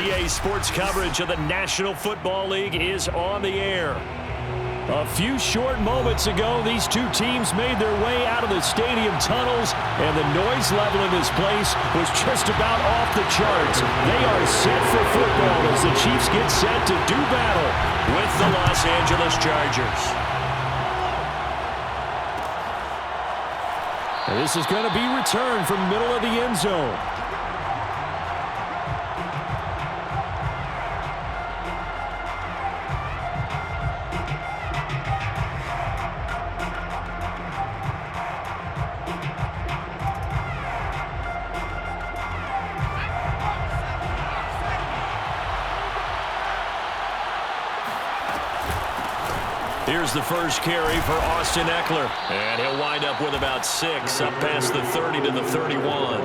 EA Sports coverage of the National Football League is on the air. A few short moments ago, these two teams made their way out of the stadium tunnels, and the noise level in this place was just about off the charts. They are set for football as the Chiefs get set to do battle with the Los Angeles Chargers. And this is going to be returned from middle of the end zone. Here's the first carry for Austin Eckler, and he'll wind up with about 6, up past the 30 to the 31.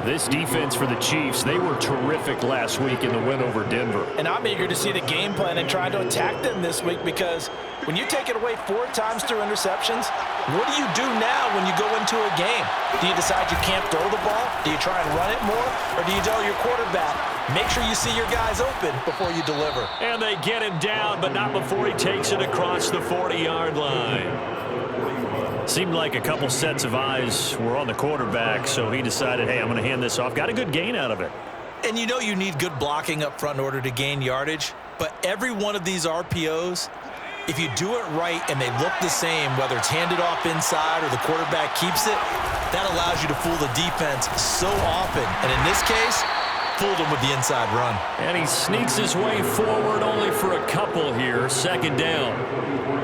This defense for the Chiefs, they were terrific last week in the win over Denver. And I'm eager to see the game plan and try to attack them this week, because when you take it away 4 times through interceptions, what do you do now when you go into a game? Do you decide you can't throw the ball? Do you try and run it more? Or do you tell your quarterback, make sure you see your guys open before you deliver? And they get him down, but not before he takes it across the 40-yard line. Seemed like a couple sets of eyes were on the quarterback, so he decided, hey, I'm going to hand this off. Got a good gain out of it. And you know you need good blocking up front in order to gain yardage, but every one of these RPOs, if you do it right and they look the same, whether it's handed off inside or the quarterback keeps it, that allows you to fool the defense so often. And in this case, fooled him with the inside run. And he sneaks his way forward only for a couple here. Second down.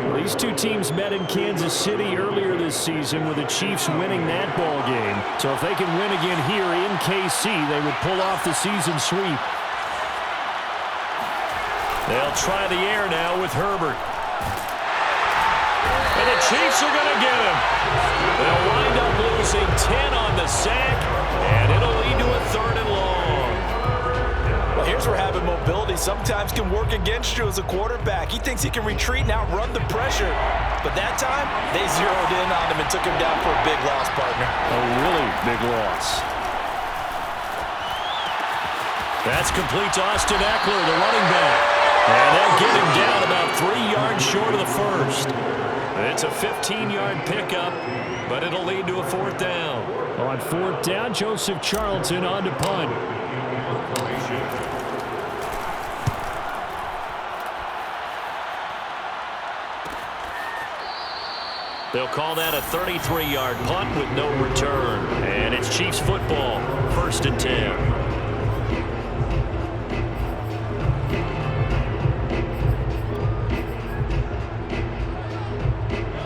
Well, these two teams met in Kansas City earlier this season with the Chiefs winning that ball game. So if they can win again here in KC, they would pull off the season sweep. They'll try the air now with Herbert. And the Chiefs are going to get him. They'll wind up losing 10 on the sack, and it'll lead to a 3rd and long. Well, here's where having mobility sometimes can work against you as a quarterback. He thinks he can retreat and outrun the pressure. But that time, they zeroed in on him and took him down for a big loss, partner. A really big loss. That's complete to Austin Eckler, the running back. And they'll get him down about 3 yards short of the first. It's a 15-yard pickup, but it'll lead to a 4th down. On 4th down, Joseph Charlton on to punt. They'll call that a 33-yard punt with no return. And it's Chiefs football, 1st and 10.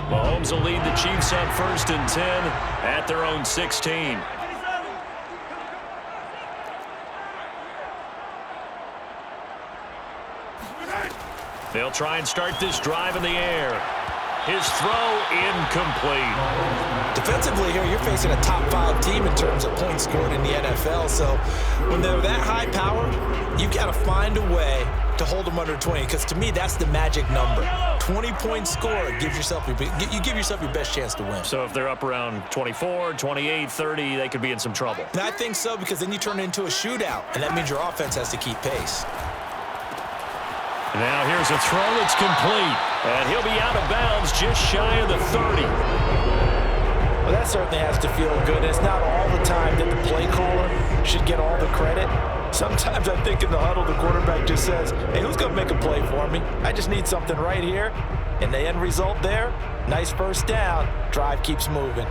Mahomes will lead the Chiefs on 1st and 10 at their own 16. They'll try and start this drive in the air. His throw incomplete. Defensively here, you're facing a top 5 team in terms of points scored in the NFL. So when they're that high powered, you've got to find a way to hold them under 20, because to me, that's the magic number. 20-point score gives yourself you give yourself your best chance to win. So if they're up around 24, 28, 30, they could be in some trouble. And I think so, because then you turn it into a shootout, and that means your offense has to keep pace. Now here's a throw that's complete, and he'll be out of bounds just shy of the 30. Well, that certainly has to feel good. It's not all the time that the play caller should get all the credit. Sometimes I think in the huddle, the quarterback just says, hey, who's going to make a play for me? I just need something right here. And the end result there, nice 1st down. Drive keeps moving.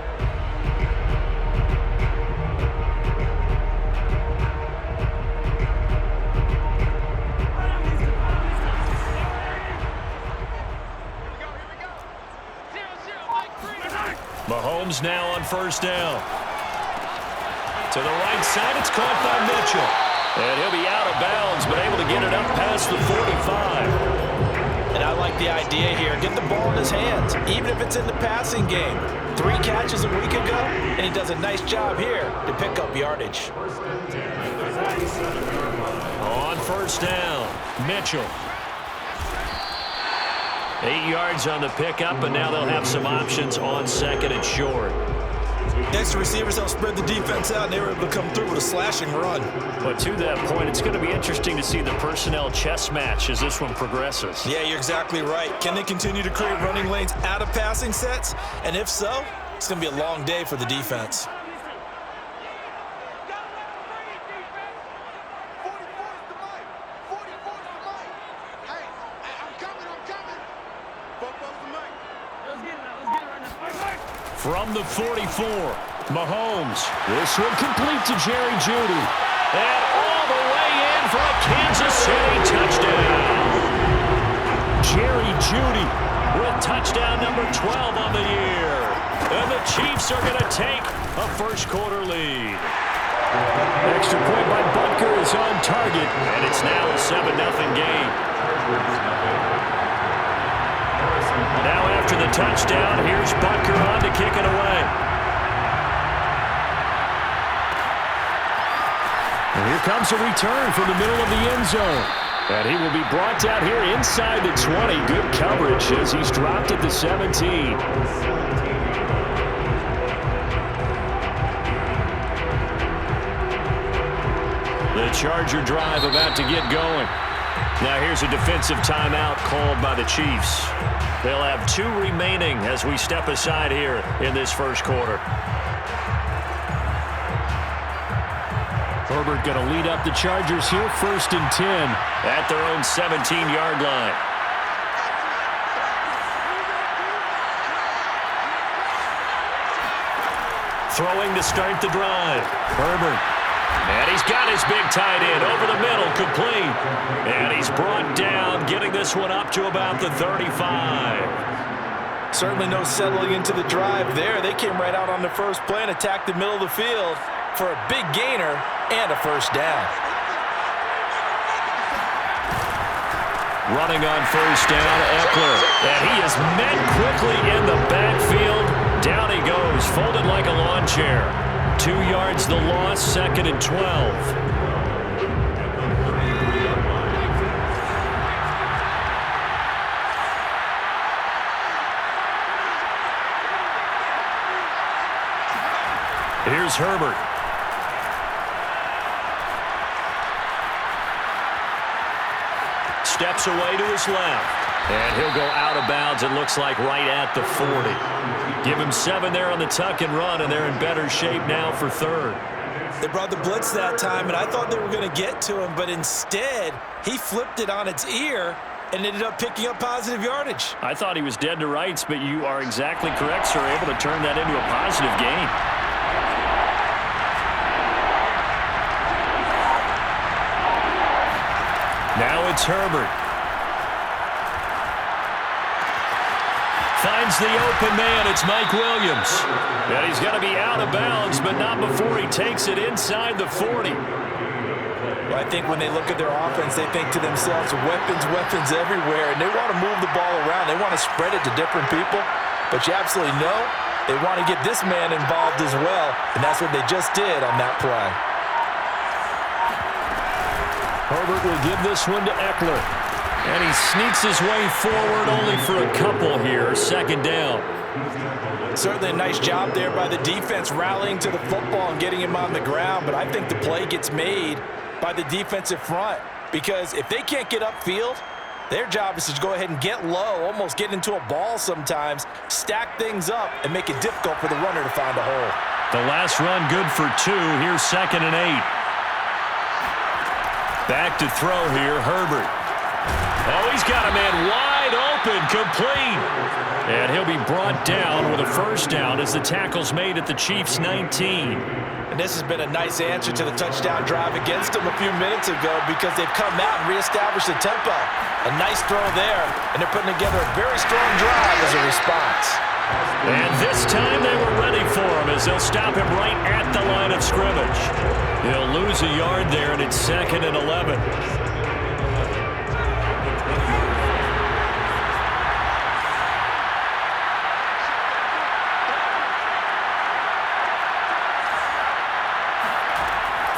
Mahomes now on 1st down. To the right side, it's caught by Mitchell. And he'll be out of bounds, but able to get it up past the 45. And I like the idea here. Get the ball in his hands, even if it's in the passing game. 3 catches a week ago, and he does a nice job here to pick up yardage. On 1st down, Mitchell. 8 yards on the pickup, and now they'll have some options on 2nd and short. Next to receivers help spread the defense out, and they were able to come through with a slashing run. But to that point, it's going to be interesting to see the personnel chess match as this one progresses. Yeah, you're exactly right. Can they continue to create running lanes out of passing sets? And if so, it's going to be a long day for the defense. From the 44, Mahomes. This one complete to Jerry Jeudy. And all the way in for a Kansas City touchdown. Jerry Jeudy with touchdown number 12 on the year. And the Chiefs are going to take a first-quarter lead. Extra point by Butker is on target, and it's now a 7-0 game. Now after the touchdown, here's Butker on to kick it away. And here comes a return from the middle of the end zone. And he will be brought down here inside the 20. Good coverage as he's dropped at the 17. The Charger drive about to get going. Now here's a defensive timeout called by the Chiefs. They'll have 2 remaining as we step aside here in this first quarter. Herbert going to lead up the Chargers here, 1st and 10 at their own 17-yard line. Throwing to start the drive. Herbert. And he's got his big tight end over the middle, complete. And he's brought down, getting this one up to about the 35. Certainly no settling into the drive there. They came right out on the first play and attacked the middle of the field for a big gainer and a first down. Running on first down, Eckler. And he is met quickly in the backfield. Down he goes, folded like a lawn chair. 2 yards the loss, 2nd and 12. Here's Herbert. Steps away to his left. And he'll go out of bounds, it looks like, right at the 40. Give him 7 there on the tuck and run, and they're in better shape now for 3rd. They brought the blitz that time, and I thought they were going to get to him, but instead, he flipped it on its ear and ended up picking up positive yardage. I thought he was dead to rights, but you are exactly correct, sir, able to turn that into a positive gain. Now it's Herbert. Finds the open man. It's Mike Williams. And he's going to be out of bounds, but not before he takes it inside the 40. Well, I think when they look at their offense, they think to themselves, weapons, weapons everywhere, and they want to move the ball around. They want to spread it to different people, but you absolutely know they want to get this man involved as well, and that's what they just did on that play. Herbert will give this one to Eckler. And he sneaks his way forward only for a couple here. 2nd down. Certainly a nice job there by the defense rallying to the football and getting him on the ground. But I think the play gets made by the defensive front. Because if they can't get upfield, their job is to go ahead and get low, almost get into a ball sometimes, stack things up, and make it difficult for the runner to find a hole. The last run good for 2. Here's 2nd and 8. Back to throw here, Herbert. Oh, he's got a man wide open, complete. And he'll be brought down with a first down as the tackle's made at the Chiefs' 19. And this has been a nice answer to the touchdown drive against them a few minutes ago because they've come out and reestablished the tempo. A nice throw there, and they're putting together a very strong drive as a response. And this time they were ready for him as they'll stop him right at the line of scrimmage. He'll lose a yard there, and it's 2nd and 11.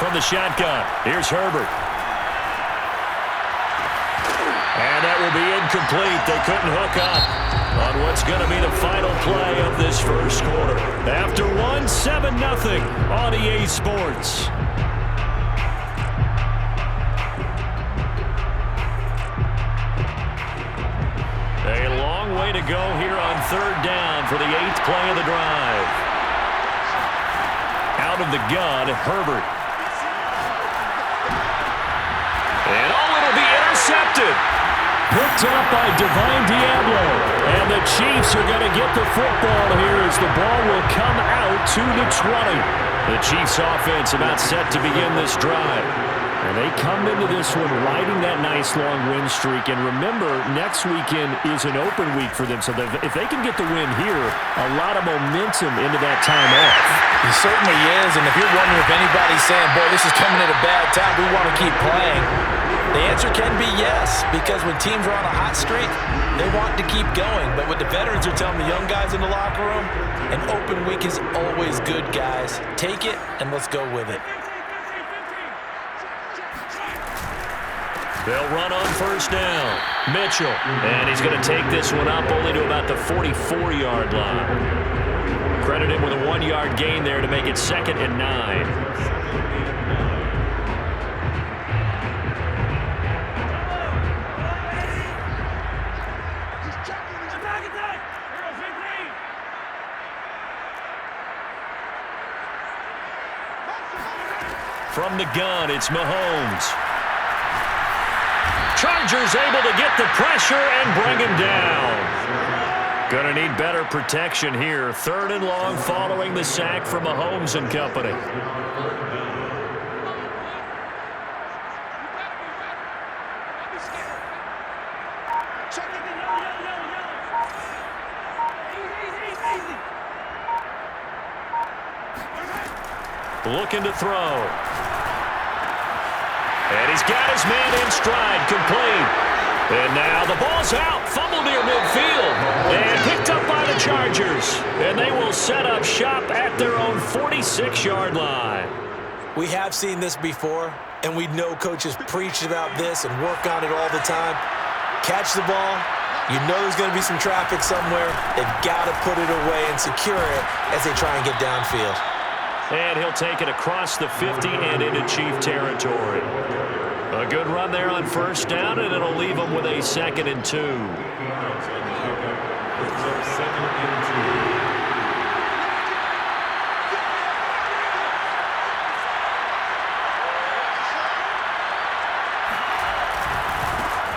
From the shotgun, here's Herbert. And that will be incomplete. They couldn't hook up. on what's going to be the final play of this first quarter. After one, 7-0 on EA Sports. A long way to go here on third down for the 8th play of the drive. Out of the gun, Herbert. And it'll be intercepted. Picked up by Divine Diablo. And the Chiefs are going to get the football here as the ball will come out to the 20. The Chiefs offense about set to begin this drive. And they come into this one riding that nice long win streak. And remember, next weekend is an open week for them. So if they can get the win here, a lot of momentum into that time off. He certainly is. And if you're wondering if anybody's saying, boy, this is coming at a bad time, we want to keep playing, the answer can be yes. Because when teams are on a hot streak, they want to keep going. But what the veterans are telling the young guys in the locker room, an open week is always good, guys. Take it and let's go with it. They'll run on first down. Mitchell. And he's going to take this one up only to about the 44-yard line. Credit him with a 1-yard gain there to make it 2nd and 9. From the gun, it's Mahomes. Chargers able to get the pressure and bring him down. Gonna need better protection here. 3rd and long following the sack from Mahomes and company. Looking to throw. And he's got his man in stride, complete. And now the ball's out, fumbled near midfield, and picked up by the Chargers. And they will set up shop at their own 46-yard line. We have seen this before, and we know coaches preach about this and work on it all the time. Catch the ball. You know there's going to be some traffic somewhere. They've got to put it away and secure it as they try and get downfield. And he'll take it across the 50 and into Chief territory. A good run there on first down, and it'll leave them with a 2nd and 2.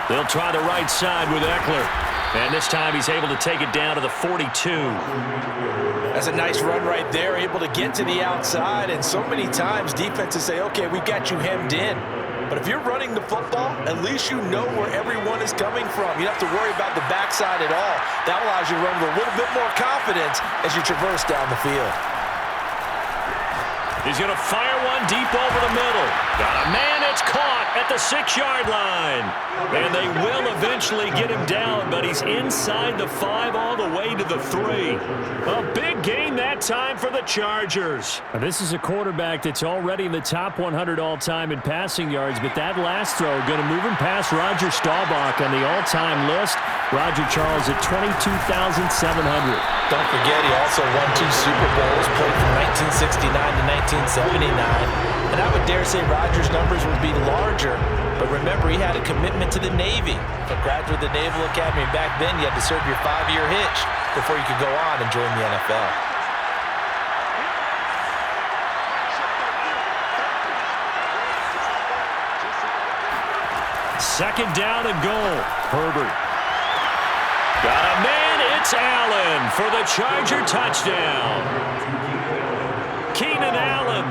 They'll try the right side with Eckler. And this time he's able to take it down to the 42. That's a nice run right there, able to get to the outside. And so many times defenses say, okay, we got you hemmed in. But if you're running the football, at least you know where everyone is coming from. You don't have to worry about the backside at all. That allows you to run with a little bit more confidence as you traverse down the field. He's going to fire one deep over the middle. Got a man that's caught at the 6-yard line. And they will eventually get him down, but he's inside the 5 all the way to the 3. A big gain that time for the Chargers. Now, this is a quarterback that's already in the top 100 all-time in passing yards, but that last throw going to move him past Roger Staubach on the all-time list. Roger Charles at 22,700. Don't forget, he also won 2 Super Bowls, played from 1969 to 1979. And I would dare say Rodgers' numbers would be larger, but remember, he had a commitment to the Navy. A graduate of the Naval Academy. Back then, you had to serve your 5-year hitch before you could go on and join the NFL. Second down and goal. Herbert. Got a man, it's Allen for the Charger touchdown. Keenan Allen,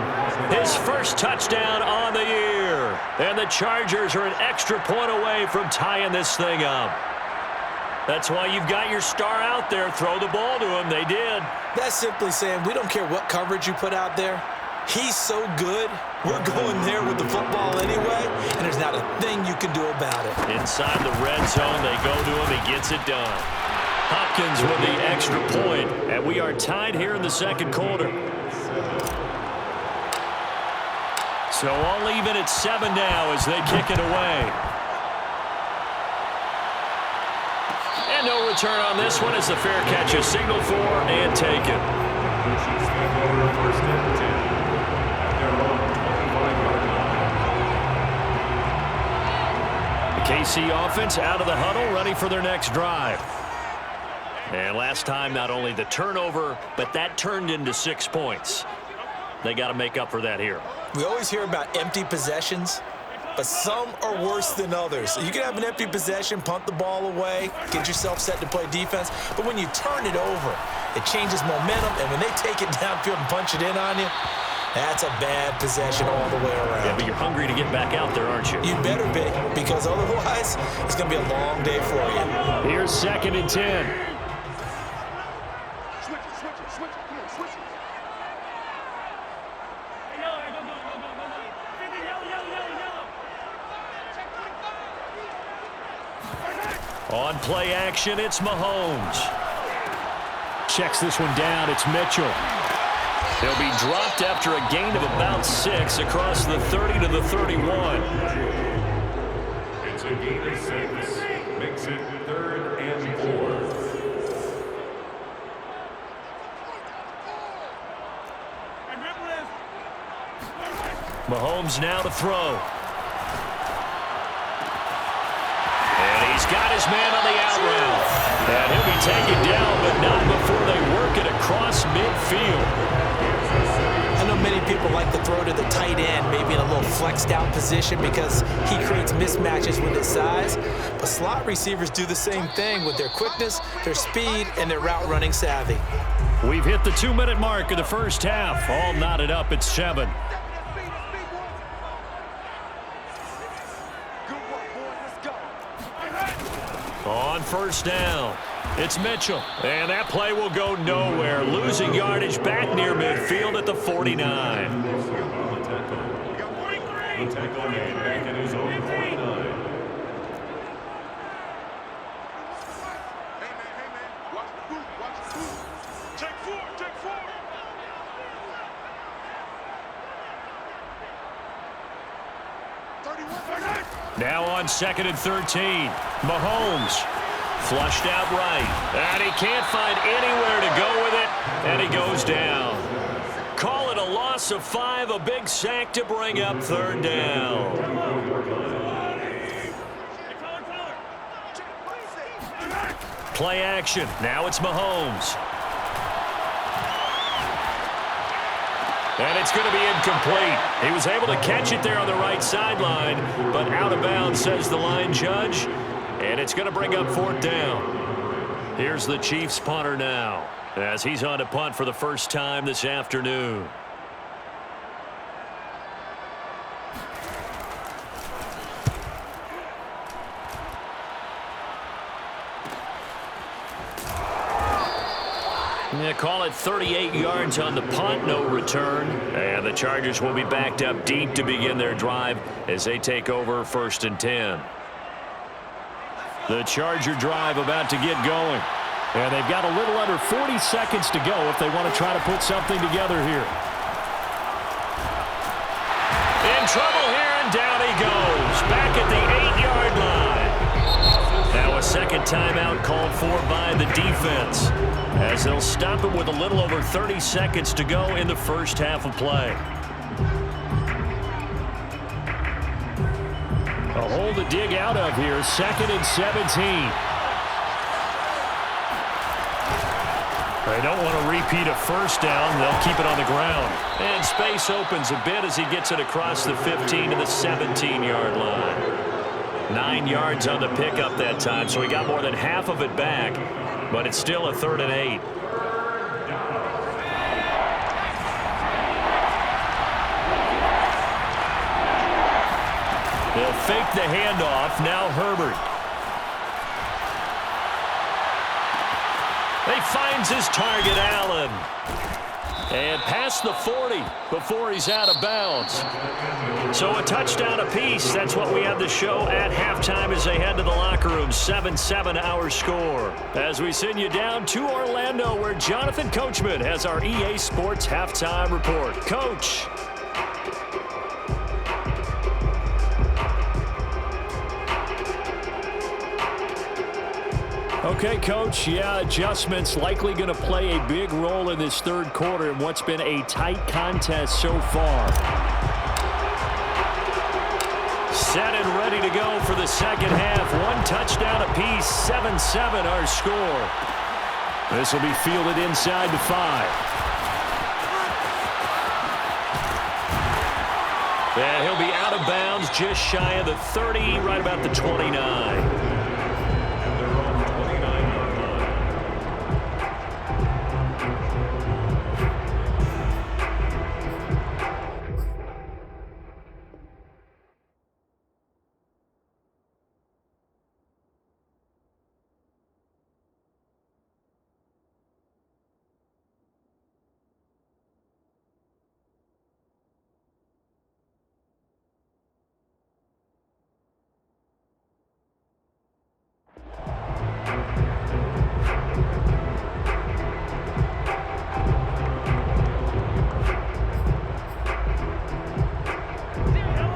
his first touchdown on the year. And the Chargers are an extra point away from tying this thing up. That's why you've got your star out there. Throw the ball to him. They did. That's simply saying we don't care what coverage you put out there. He's so good, we're going there with the football anyway, and there's not a thing you can do about it. Inside the red zone, they go to him. He gets it done. Hopkins with the extra point, and we are tied here in the second quarter. So all even at 7 now as they kick it away. And no return on this one as the fair catch is signaled for and taken. The KC offense out of the huddle, ready for their next drive. And last time, not only the turnover, but that turned into 6 points. They got to make up for that here. We always hear about empty possessions, but some are worse than others. So you can have an empty possession, punt the ball away, get yourself set to play defense, but when you turn it over, it changes momentum, and when they take it downfield and punch it in on you, that's a bad possession all the way around. Yeah, but you're hungry to get back out there, aren't you? You better be, because otherwise, it's going to be a long day for you. Here's 2nd and 10. On play action, it's Mahomes. Checks this one down, it's Mitchell. He'll be dropped after a gain of about 6 across the 30 to the 31. It's a gain of 6. Makes it 3rd and 4. Mahomes now to throw. And he's got his man on the out route. And he'll be taken down, but not before they work it across midfield. I know many people like to throw to the tight end, maybe in a little flexed out position because he creates mismatches with his size. But slot receivers do the same thing with their quickness, their speed, and their route running savvy. We've hit the 2-minute mark of the first half. All knotted up at 7. On first down, it's Mitchell. And that play will go nowhere. Losing yardage back near midfield at the 49. The tackle made back at his own 49. Now on 2nd and 13. Mahomes flushed out right. And he can't find anywhere to go with it. And he goes down. Call it a loss of 5. A big sack to bring up 3rd down. Play action. Now it's Mahomes. And it's going to be incomplete. He was able to catch it there on the right sideline, but out of bounds, says the line judge. And it's going to bring up 4th down. Here's the Chiefs punter now, as he's on to punt for the first time this afternoon. Yeah, call it 38 yards on the punt, no return. And the Chargers will be backed up deep to begin their drive as they take over 1st and 10. The Charger drive about to get going. And they've got a little under 40 seconds to go if they want to try to put something together here. In trouble here, and down he goes. Back at the 8-yard line. Now a second timeout called for by the defense, as they'll stop it with a little over 30 seconds to go in the first half of play. A hole to dig out of here, 2nd and 17. They don't want to repeat a first down. They'll keep it on the ground. And space opens a bit as he gets it across the 15 to the 17-yard line. 9 yards on the pickup that time, so he got more than half of it back. But it's still a 3rd and 8. They'll fake the handoff. Now Herbert. He finds his target, Allen. And past the 40 before he's out of bounds. So a touchdown apiece. That's what we have to show at halftime as they head to the locker room. 7-7 our score. As we send you down to Orlando, where Jonathan Coachman has our EA Sports halftime report. Coach. Okay, Coach, yeah, adjustments likely going to play a big role in this third quarter in what's been a tight contest so far. Set and ready to go for the second half. One touchdown apiece, 7-7 our score. This will be fielded inside the 5. And he'll be out of bounds just shy of the 30, right about the 29.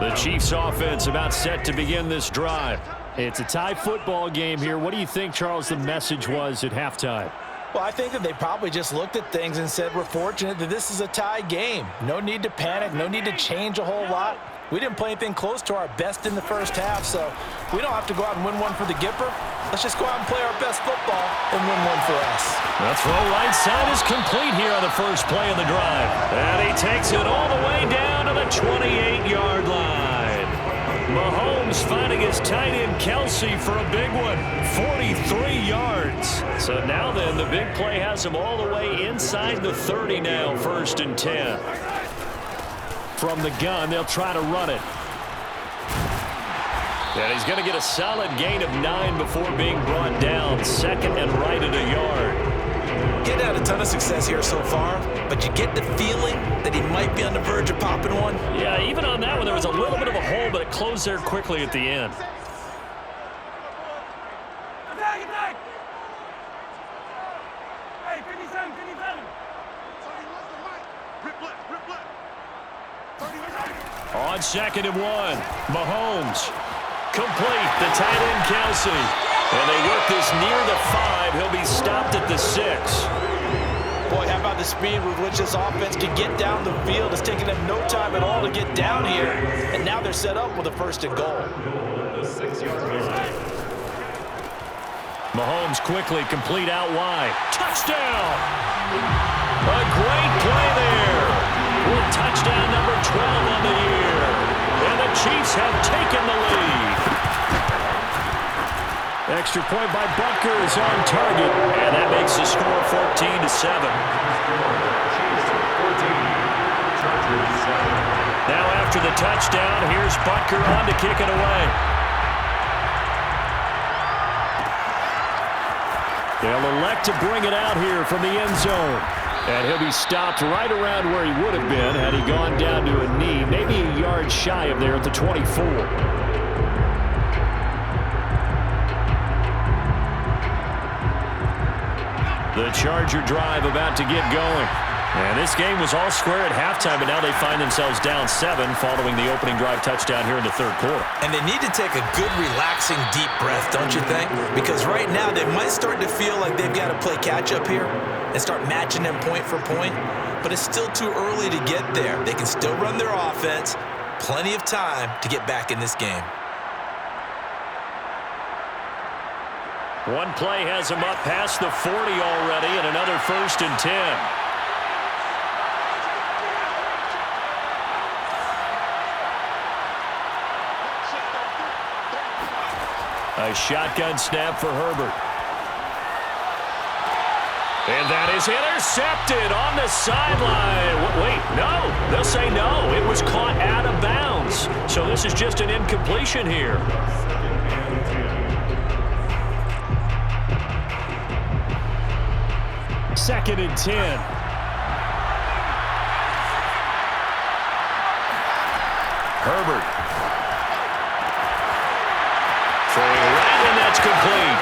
The Chiefs offense about set to begin this drive. It's a tie football game here. What do you think, Charles, the message was at halftime? Well, I think that they probably just looked at things and said, we're fortunate that this is a tie game. No need to panic, no need to change a whole lot. We didn't play anything close to our best in the first half, so we don't have to go out and win one for the Gipper. Let's just go out and play our best football and win one for us. The throw right side is complete here on the first play of the drive. And he takes it all the way down to the 28-yard line. Mahomes finding his tight end Kelsey for a big one, 43 yards. So now then, the big play has him all the way inside the 30 now, 1st and 10. From the gun, they'll try to run it. And he's going to get a solid gain of 9 before being brought down. 2nd and right at a yard. Getting had a ton of success here so far, but you get the feeling that he might be on the verge of popping one. Yeah, even on that one, there was a little bit of a hole, but it closed there quickly at the end. On 2nd and 1, Mahomes. Complete, the tight end Kelsey. And they work this near the 5. He'll be stopped at the 6. Boy, how about the speed with which this offense can get down the field? It's taking them no time at all to get down here. And now they're set up with a 1st and goal. Mahomes quickly complete out wide. Touchdown! A great play there. With touchdown number 12 on the year. And the Chiefs have taken the lead. Extra point by Butker is on target. And that makes the score 14-7. Now after the touchdown, here's Butker on to kick it away. They'll elect to bring it out here from the end zone. And he'll be stopped right around where he would have been had he gone down to a knee, maybe a yard shy of there at the 24. The Charger drive about to get going. And this game was all square at halftime, but now they find themselves down 7 following the opening drive touchdown here in the third quarter. And they need to take a good, relaxing, deep breath, don't you think? Because right now they might start to feel like they've got to play catch-up here and start matching them point for point. But it's still too early to get there. They can still run their offense. Plenty of time to get back in this game. One play has him up past the 40 already, and another 1st and 10. A shotgun snap for Herbert. And that is intercepted on the sideline. Wait, no. They'll say no. It was caught out of bounds. So this is just an incompletion here. Second and 10. Herbert. Throwing right, and that's complete.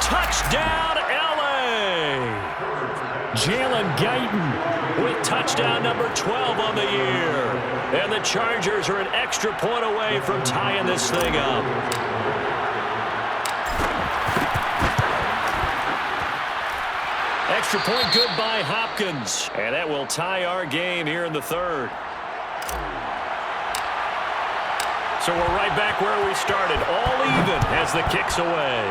Touchdown, L.A. Jalen Guyton with touchdown number 12 on the year. And the Chargers are an extra point away from tying this thing up. extra point good by Hopkins. And that will tie our game here in the third. So we're right back where we started, all even as the kick's away.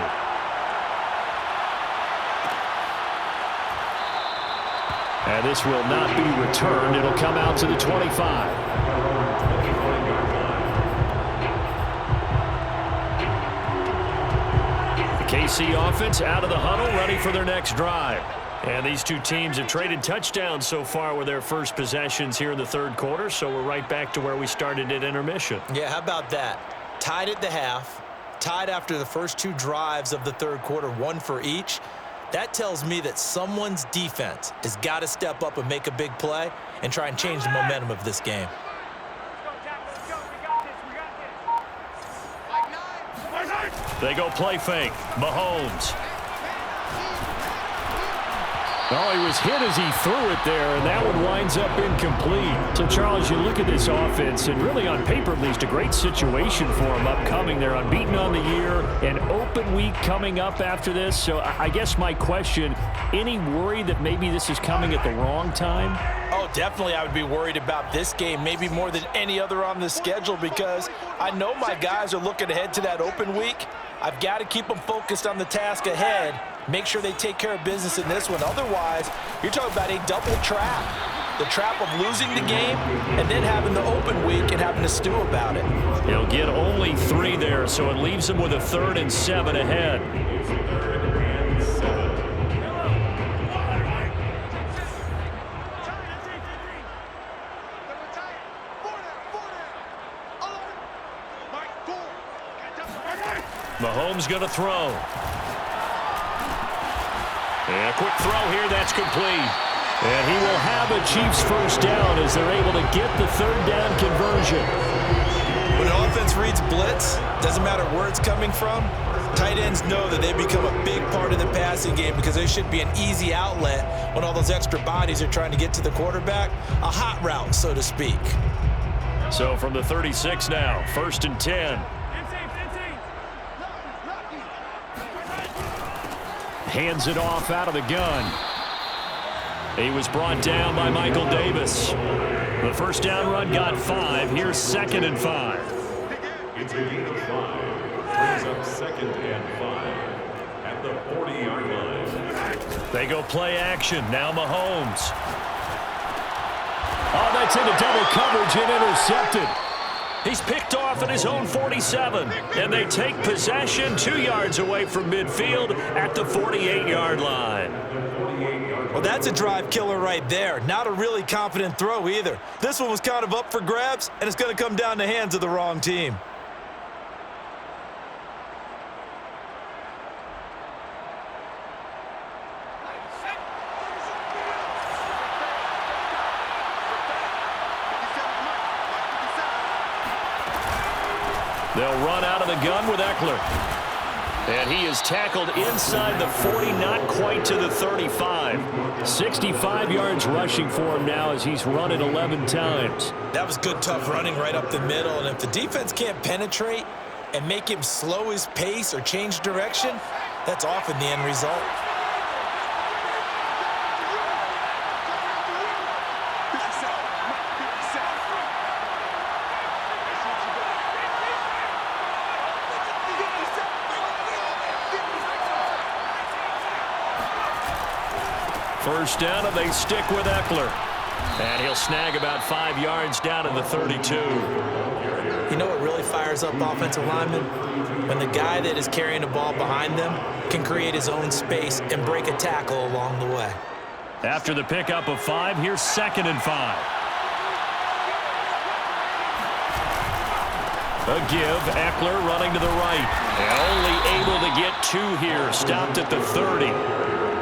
And this will not be returned. It'll come out to the 25. The KC offense out of the huddle, ready for their next drive. And these two teams have traded touchdowns so far with their first possessions here in the third quarter, so we're right back to where we started at intermission. Yeah, how about that? Tied at the half, tied after the first two drives of the third quarter, one for each. That tells me that someone's defense has got to step up and make a big play and try and change the momentum of this game. They go play fake. Mahomes. Oh, he was hit as he threw it there, and that one winds up incomplete. So, Charles, you look at this offense, and really on paper at least, a great situation for them upcoming. They're unbeaten on the year, an open week coming up after this. So I guess my question, any worry that maybe this is coming at the wrong time? Oh, definitely I would be worried about this game, maybe more than any other on the schedule, because I know my guys are looking ahead to that open week. I've got to keep them focused on the task ahead. Make sure they take care of business in this one. Otherwise, you're talking about a double trap. The trap of losing the game and then having the open week and having to stew about it. He'll get only 3 there, so it leaves him with a 3rd and 7 ahead. It's 3rd and 7. Mahomes going to throw. And a quick throw here, that's complete. And he will have a Chiefs first down as they're able to get the 3rd down conversion. When an offense reads blitz, doesn't matter where it's coming from, tight ends know that they become a big part of the passing game because they should be an easy outlet when all those extra bodies are trying to get to the quarterback. A hot route, so to speak. So from the 36 now, 1st and 10. Hands it off out of the gun. He was brought down by Michael Davis. The first down run got 5. Here's 2nd and 5. It's a gain of 5. Brings up 2nd and 5 at the 40-yard line. They go play action. Now Mahomes. Oh, that's into double coverage and intercepted. He's picked off at his own 47, and they take possession 2 yards away from midfield at the 48-yard line. Well, that's a drive killer right there. Not a really confident throw either. This one was kind of up for grabs, and it's going to come down the hands of the wrong team. They'll run out of the gun with Eckler. And he is tackled inside the 40, not quite to the 35. 65 yards rushing for him now as he's run it 11 times. That was good, tough running right up the middle. And if the defense can't penetrate and make him slow his pace or change direction, that's often the end result. First down, and they stick with Eckler. And he'll snag about 5 yards down to the 32. You know what really fires up offensive linemen? When the guy that is carrying the ball behind them can create his own space and break a tackle along the way. After the pickup of 5, here's 2nd and 5. A give, Eckler running to the right. And only able to get 2 here, stopped at the 30.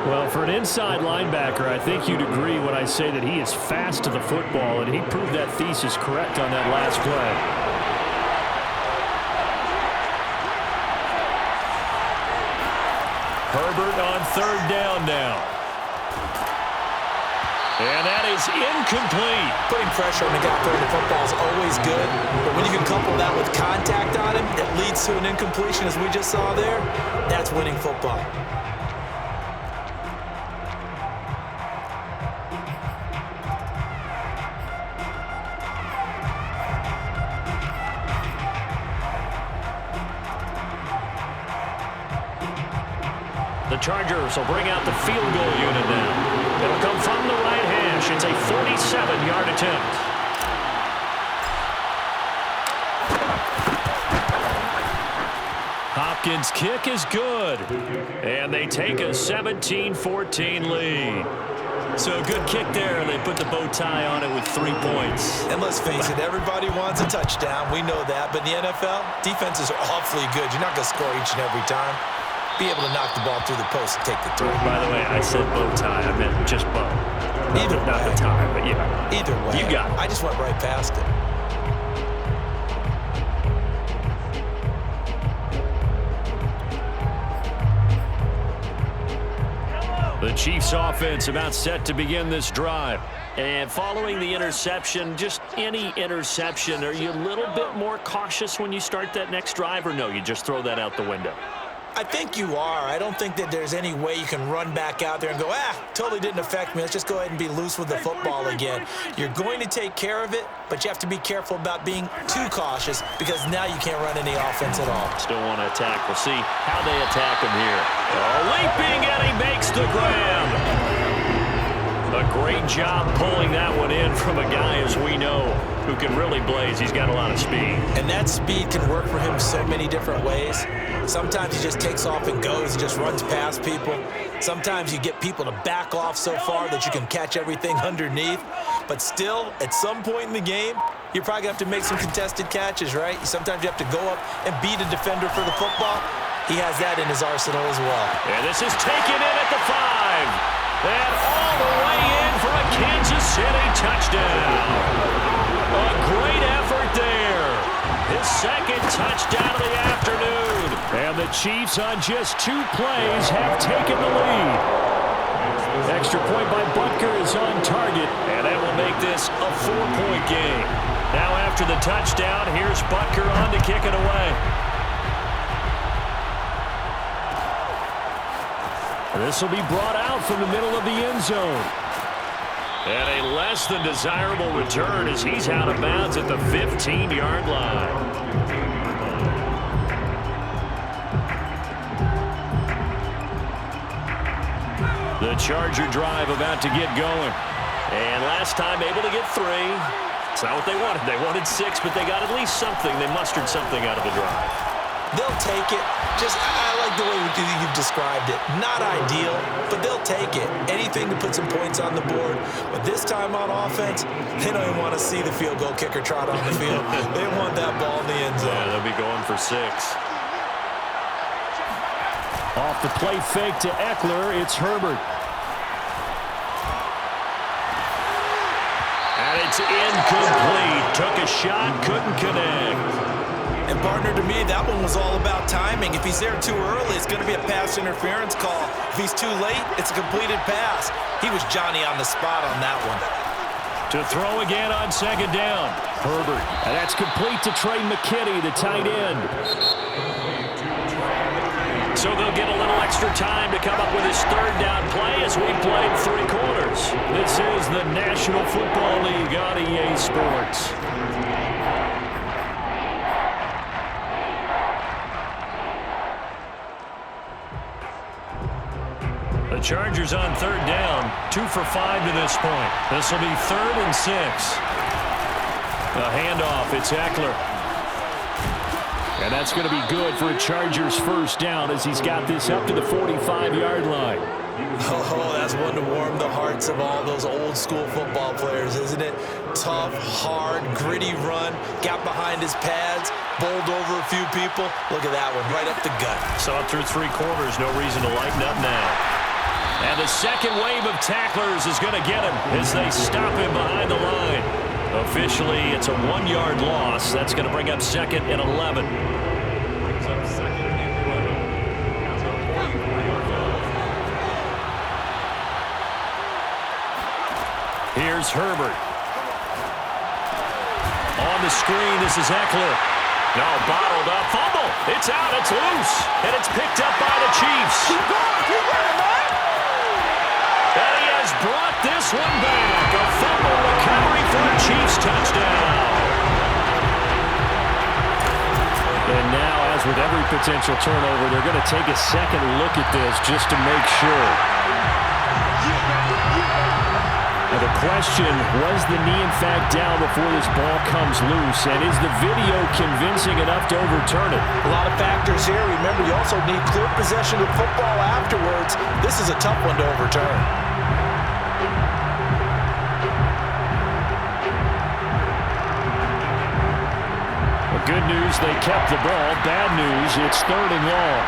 Well, for an inside linebacker, I think you'd agree when I say that he is fast to the football, and he proved that thesis correct on that last play. Herbert on 3rd down now. And that is incomplete. Putting pressure on the guy throwing the football is always good, but when you can couple that with contact on him, it leads to an incompletion, as we just saw there. That's winning football. The Chargers will bring out the field goal unit now. It'll come from the right hash. It's a 47-yard attempt. Hopkins' kick is good. And they take a 17-14 lead. So a good kick there. They put the bow tie on it with 3 points. And let's face it, everybody wants a touchdown. We know that. But in the NFL, defenses are awfully good. You're not going to score each and every time. Be able to knock the ball through the post and take the throw. By the way, I said bow tie. I meant just bow. Either Not way. the tie, but yeah. Either way. You got it. I just went right past it. The Chiefs offense about set to begin this drive. And following the interception, just any interception, are you a little bit more cautious when you start that next drive, or no, you just throw that out the window? I think you are. I don't think that there's any way you can run back out there and go, totally didn't affect me. Let's just go ahead and be loose with the football again. You're going to take care of it, but you have to be careful about being too cautious because now you can't run any offense at all. Still want to attack. We'll see how they attack him here. Leaping, and he makes the grab. A great job pulling that one in from a guy, as we know, who can really blaze. He's got a lot of speed. And that speed can work for him so many different ways. Sometimes he just takes off and goes and just runs past people. Sometimes you get people to back off so far that you can catch everything underneath. But still, at some point in the game, you're probably going to have to make some contested catches, right? Sometimes you have to go up and beat a defender for the football. He has that in his arsenal as well. And this is taken in at the 5. And all the way in for a Kansas City touchdown. A great effort there. His second touchdown of the afternoon. And the Chiefs on just 2 plays have taken the lead. Extra point by Butker is on target, and that will make this a 4-point game. Now after the touchdown, here's Butker on to kick it away. This will be brought out from the middle of the end zone. And a less than desirable return as he's out of bounds at the 15-yard line. The Charger drive about to get going. And last time able to get 3. It's not what they wanted. They wanted 6, but they got at least something. They mustered something out of the drive. They'll take it. I like the way you've described it. Not ideal, but they'll take it. Anything to put some points on the board. But this time on offense, they don't even want to see the field goal kicker trot on the field. They want that ball in the end zone. Yeah, they'll be going for 6. Off the play fake to Eckler, it's Herbert. And it's incomplete. Took a shot, couldn't connect. And partner, to me, that one was all about timing. If he's there too early, it's going to be a pass interference call. If he's too late, it's a completed pass. He was Johnny on the spot on that one. To throw again on 2nd down. Herbert. And that's complete to Trey McKinney, the tight end. So they'll get a little extra time to come up with his 3rd down play as we played 3 quarters. This is the National Football League on EA Sports. The Chargers on 3rd down, 2 for 5 to this point. This will be 3rd and 6. A handoff, it's Eckler. And that's going to be good for a Chargers 1st down as he's got this up to the 45-yard line. Oh, that's one to warm the hearts of all those old-school football players, isn't it? Tough, hard, gritty run, got behind his pads, bowled over a few people. Look at that one, right up the gut. Saw it through 3 quarters, no reason to lighten up now. And the second wave of tacklers is going to get him as they stop him behind the line. Officially, it's a 1-yard loss. That's going to bring up 2nd and 11. Brings up 2nd and 11. At the 43-yard line. Here's Herbert. On the screen, this is Eckler. No, bottled up. Fumble. It's out. It's loose. And it's picked up by the Chiefs. Keep going. Keep running, man. And he has brought this one back. A fumble recovery for a Chiefs touchdown. And now does with every potential turnover, they're going to take a second look at this just to make sure. Now the question, was the knee in fact down before this ball comes loose? And is the video convincing enough to overturn it? A lot of factors here. Remember, you also need clear possession of football afterwards. This is a tough one to overturn. Well, good news, they kept the ball. Bad news, it's 3rd and long.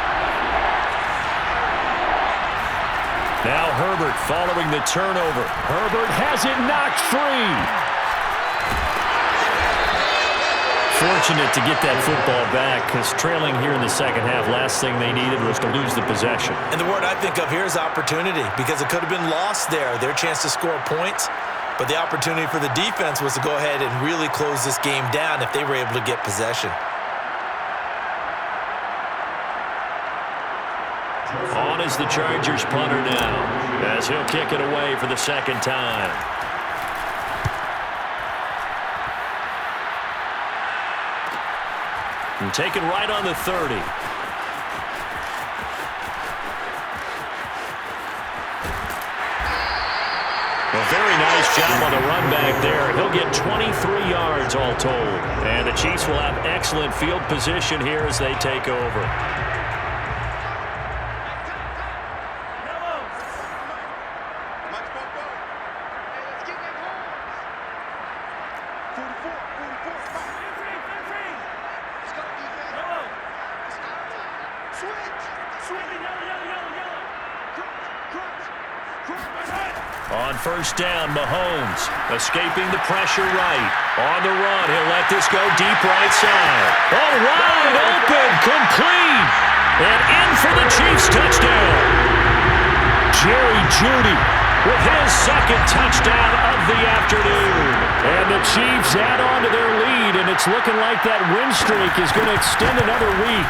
Now Herbert following the turnover. Herbert has it knocked free. Fortunate to get that football back because trailing here in the second half, last thing they needed was to lose the possession. And the word I think of here is opportunity because it could have been lost there. Their chance to score points. But the opportunity for the defense was to go ahead and really close this game down if they were able to get possession. On is the Chargers punter now, as he'll kick it away for the second time. And taken right on the 30. Well, very nice job on the run back there. He'll get 23 yards all told. And the Chiefs will have excellent field position here as they take over. On first down, Mahomes escaping the pressure right. On the run, he'll let this go deep right side. Oh, wide open, complete. And in for the Chiefs touchdown. Jerry Jeudy with his second touchdown of the afternoon. And the Chiefs add on to their lead, and it's looking like that win streak is going to extend another week.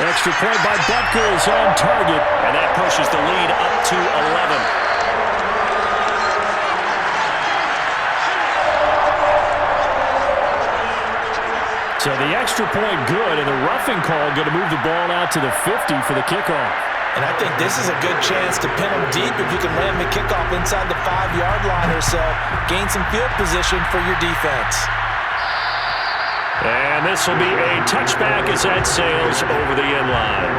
Extra point by Butker is on target, and that pushes the lead up to 11. So the extra point good, and the roughing call going to move the ball out to the 50 for the kickoff. And I think this is a good chance to pin them deep if you can land the kickoff inside the 5-yard line or so. Gain some field position for your defense. And this will be a touchback as that sails over the end line.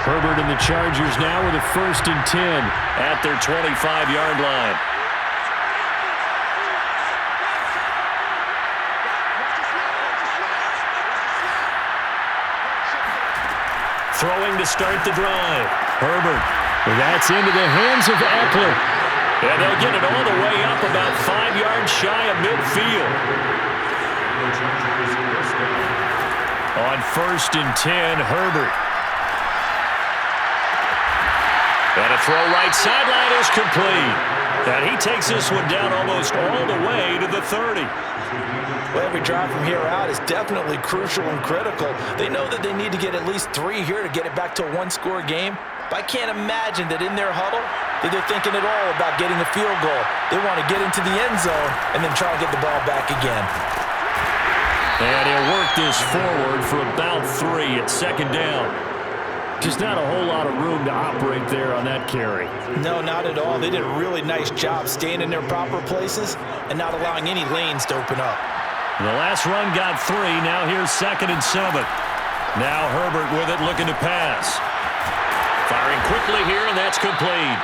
Herbert and the Chargers now with a 1st and 10 at their 25-yard line. Throwing to start the drive. Herbert. That's into the hands of Eckler. And they'll get it all the way up about 5 yards shy of midfield. On 1st and 10, Herbert. And a throw right sideline is complete. And he takes this one down almost all the way to the 30. Well, every drive from here out is definitely crucial and critical. They know that they need to get at least 3 here to get it back to a 1-score game. But I can't imagine that in their huddle that they're thinking at all about getting a field goal. They want to get into the end zone and then try to get the ball back again. And he'll work this forward for about 3 at 2nd down. Just not a whole lot of room to operate there on that carry. No, not at all. They did a really nice job staying in their proper places and not allowing any lanes to open up. The last run got 3. Now here's 2nd and 7. Now Herbert with it, looking to pass. Firing quickly here, and that's complete.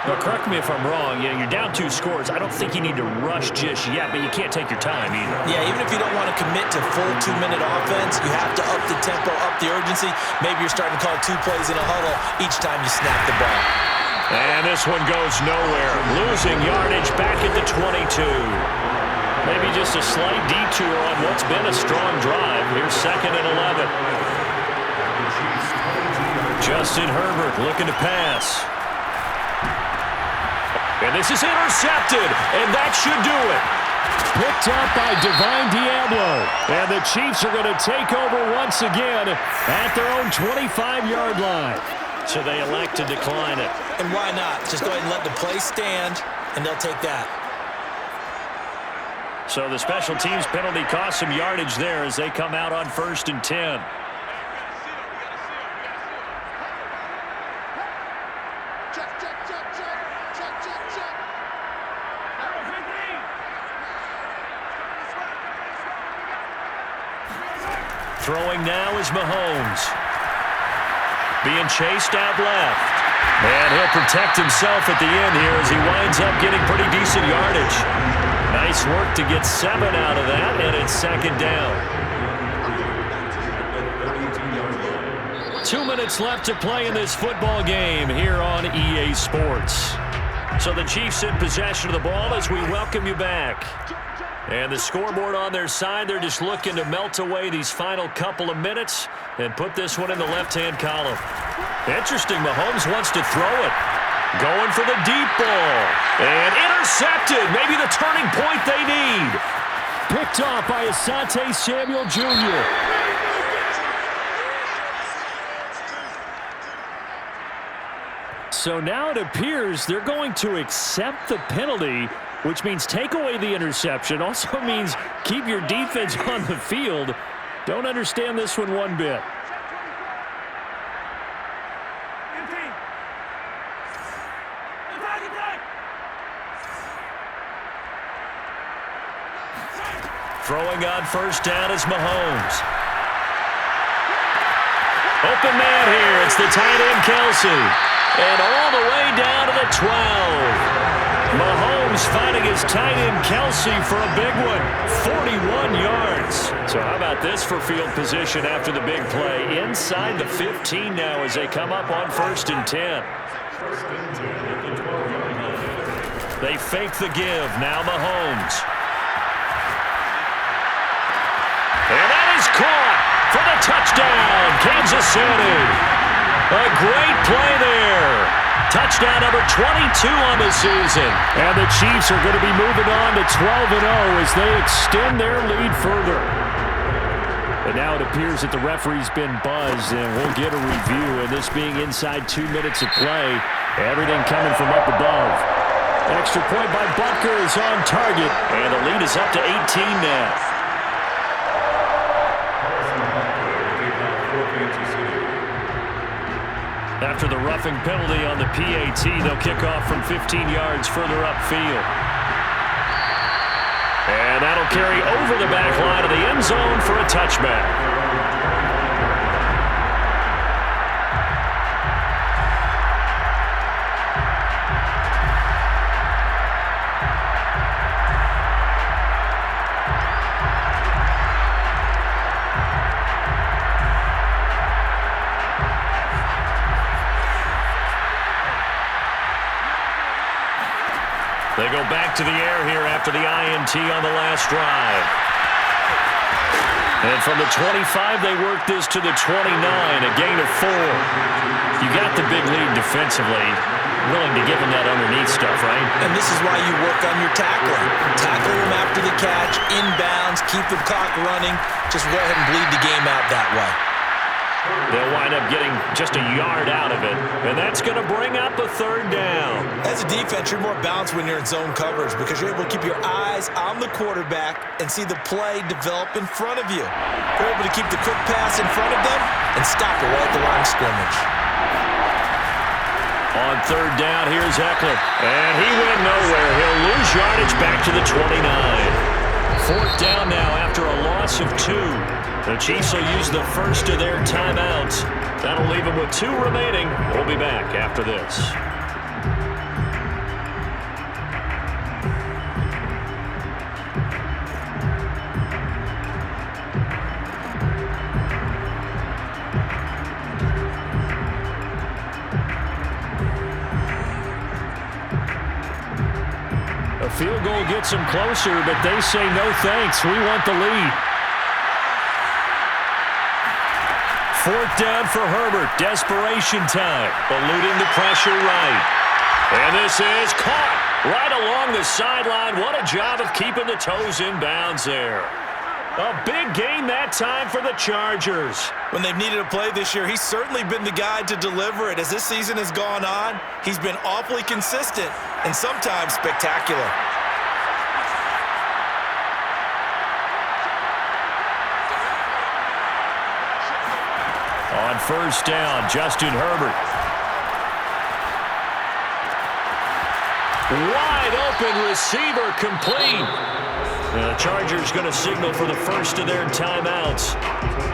Now, correct me if I'm wrong. You're down 2 scores. I don't think you need to rush just yet, but you can't take your time either. Yeah, even if you don't want to commit to full 2-minute offense, you have to up the tempo, up the urgency. Maybe you're starting to call 2 plays in a huddle each time you snap the ball. And this one goes nowhere. Losing yardage back at the 22. Maybe just a slight detour on what's been a strong drive. Here's 2nd and 11. Justin Herbert looking to pass. And this is intercepted, and that should do it. Picked up by Divine Diablo. And the Chiefs are going to take over once again at their own 25-yard line. So they elect to decline it. And why not? Just go ahead and let the play stand, and they'll take that. So the special teams penalty cost some yardage there as they come out on 1st and 10. Throwing now is Mahomes. Being chased out left. And he'll protect himself at the end here as he winds up getting pretty decent yardage. Nice work to get 7 out of that, and it's 2nd down. 2 minutes left to play in this football game here on EA Sports. So the Chiefs in possession of the ball as we welcome you back. And the scoreboard on their side, they're just looking to melt away these final couple of minutes and put this one in the left-hand column. Interesting, Mahomes wants to throw it. Going for the deep ball. And intercepted. Maybe the turning point they need. Picked off by Asante Samuel Jr. So now it appears they're going to accept the penalty, which means take away the interception. Also means keep your defense on the field. Don't understand this one bit. Throwing on 1st down is Mahomes. Open man here. It's the tight end, Kelsey. And all the way down to the 12. Mahomes finding his tight end, Kelsey, for a big one. 41 yards. So how about this for field position after the big play? Inside the 15 now as they come up on 1st and 10. They fake the give. Now Mahomes. And that is caught for the touchdown, Kansas City. A great play there. Touchdown number 22 on the season. And the Chiefs are going to be moving on to 12-0 as they extend their lead further. But now it appears that the referee's been buzzed, and we'll get a review. And this being inside 2 minutes of play, everything coming from up above. Extra point by Butker is on target, and the lead is up to 18 now. After the roughing penalty on the PAT, they'll kick off from 15 yards further upfield. And that'll carry over the back line of the end zone for a touchback. They go back to the air here after the INT on the last drive. And from the 25, they work this to the 29, a gain of 4. You got the big lead defensively. Willing to give them that underneath stuff, right? And this is why you work on your tackling. Tackle them after the catch, inbounds, keep the clock running. Just go ahead and bleed the game out that way. They'll wind up getting just a yard out of it, and that's going to bring up a 3rd down. As a defense, you're more balanced when you're in zone coverage because you're able to keep your eyes on the quarterback and see the play develop in front of you. You're able to keep the quick pass in front of them and stop it right at the line of scrimmage. On 3rd down, here's Eckler, and he went nowhere. He'll lose yardage back to the 29. 4th down now after a loss of 2. The Chiefs will use the first of their timeouts. That'll leave them with 2 remaining. We'll be back after this. A field goal gets them closer, but they say no thanks. We want the lead. 4th down for Herbert. Desperation time. Eluding the pressure right. And this is caught right along the sideline. What a job of keeping the toes in bounds there. A big gain that time for the Chargers. When they've needed a play this year, he's certainly been the guy to deliver it. As this season has gone on, he's been awfully consistent and sometimes spectacular. On first down, Justin Herbert. Wide open receiver complete. The Chargers going to signal for the first of their timeouts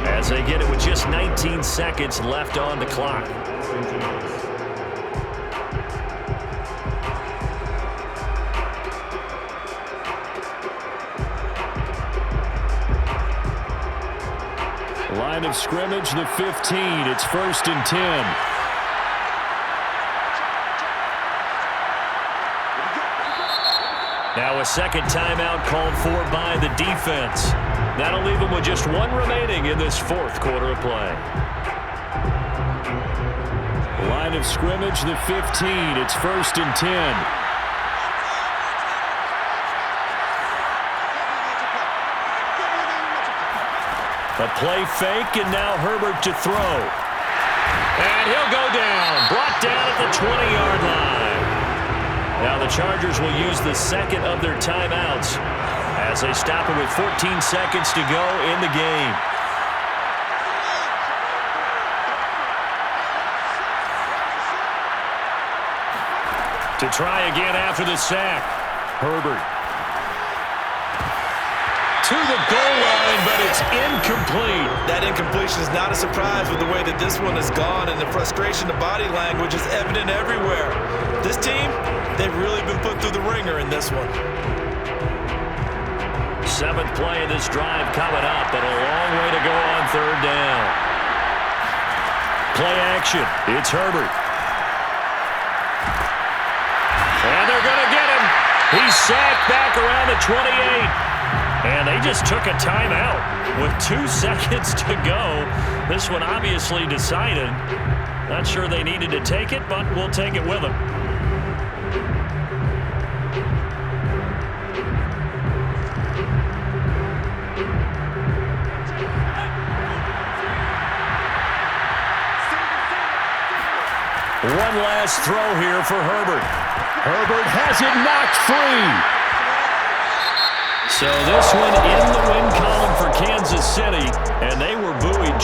as they get it with just 19 seconds left on the clock. Line of scrimmage, the 15. It's 1st and 10. Now a second timeout called for by the defense. That'll leave them with just one remaining in this fourth quarter of play. Line of scrimmage, the 15. It's 1st and 10. A play fake, and now Herbert to throw. And he'll go down. Brought down at the 20-yard line. Now the Chargers will use the second of their timeouts as they stop it with 14 seconds to go in the game. To try again after the sack. Herbert. To the goal line, but it's incomplete. That incompletion is not a surprise with the way that this one has gone, and the frustration of body language is evident everywhere. This team, they've really been put through the ringer in this one. 7th play of this drive coming up, but a long way to go on 3rd down. Play action. It's Herbert. And they're going to get him. He's sacked back around the 28. And they just took a timeout with 2 seconds to go. This one obviously decided. Not sure they needed to take it, but we'll take it with them. One last throw here for Herbert. Herbert has it knocked free. So this one in the win column for Kansas City, and they were buoyed.